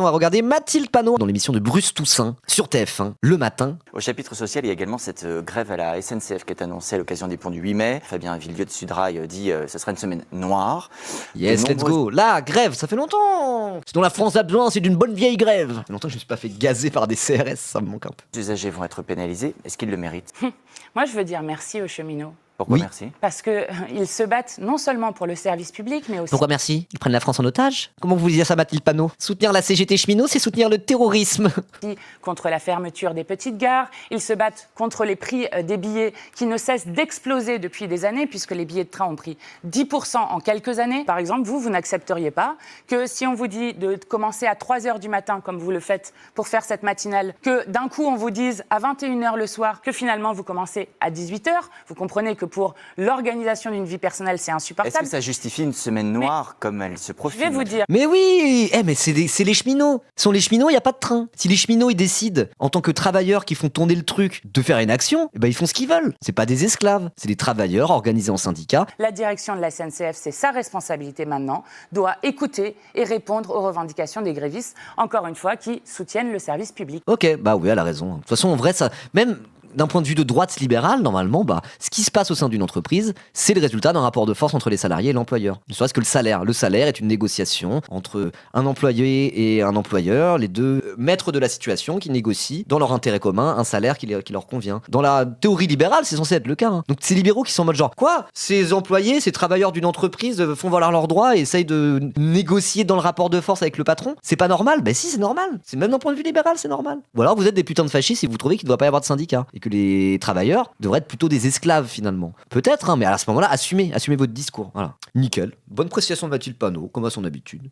On va regarder Mathilde Panot dans l'émission de Bruce Toussaint sur TF1 le matin. Au chapitre social, il y a également cette grève à la SNCF qui est annoncée à l'occasion des ponts du 8 mai. Fabien Villedieu de Sudrail dit que ce sera une semaine noire. Yes, let's go. La grève, ça fait longtemps. Ce dont la France a besoin, c'est d'une bonne vieille grève. Ça fait longtemps que je me suis pas fait gazer par des CRS, ça me manque un peu. Les usagers vont être pénalisés. Est-ce qu'ils le méritent? Moi, je veux dire merci aux cheminots. Pourquoi Oui. merci? Parce qu'ils se battent non seulement pour le service public, mais aussi Pourquoi merci? Ils prennent la France en otage? Comment vous disiez ça, Mathilde Panot? Soutenir la CGT cheminot, c'est soutenir le terrorisme. contre la fermeture des petites gares. Ils se battent contre les prix des billets qui ne cessent d'exploser depuis des années, puisque les billets de train ont pris 10% en quelques années. Par exemple, vous n'accepteriez pas que si on vous dit de commencer à 3h du matin, comme vous le faites pour faire cette matinale, que d'un coup on vous dise à 21h le soir que finalement vous commencez à 18h. Vous comprenez que pour l'organisation d'une vie personnelle, c'est Est-ce insupportable. que ça justifie une semaine noire comme elle se Je profile? vais vous dire. Mais oui, mais c'est les cheminots. Sans les cheminots, il n'y a pas de train. Si les cheminots, ils décident, en tant que travailleurs qui font tourner le truc, de faire une action, ils font ce qu'ils veulent. C'est pas des esclaves, c'est des travailleurs organisés en syndicats. La direction de la SNCF, c'est sa responsabilité maintenant, doit écouter et répondre aux revendications des grévistes, encore une fois, qui soutiennent le service public. Ok, bah oui, elle a raison. De toute façon, en vrai, ça, même d'un point de vue de droite libérale, normalement, ce qui se passe au sein d'une entreprise, c'est le résultat d'un rapport de force entre les salariés et l'employeur. Ne serait-ce que le salaire. Le salaire est une négociation entre un employé et un employeur, les deux maîtres de la situation qui négocient dans leur intérêt commun un salaire qui leur convient. Dans la théorie libérale, c'est censé être le cas. Donc ces libéraux qui sont en mode genre, quoi? Ces employés, ces travailleurs d'une entreprise font valoir leurs droits et essayent de négocier dans le rapport de force avec le patron? C'est pas normal? Ben si, c'est normal. C'est même d'un point de vue libéral, c'est normal. Ou alors vous êtes des putains de fascistes et vous trouvez qu'il ne doit pas y avoir de syndicat. Et que les travailleurs devraient être plutôt des esclaves finalement. Peut-être, mais à ce moment-là, assumez votre discours. Voilà. Nickel. Bonne précision de Mathilde Panot, comme à son habitude.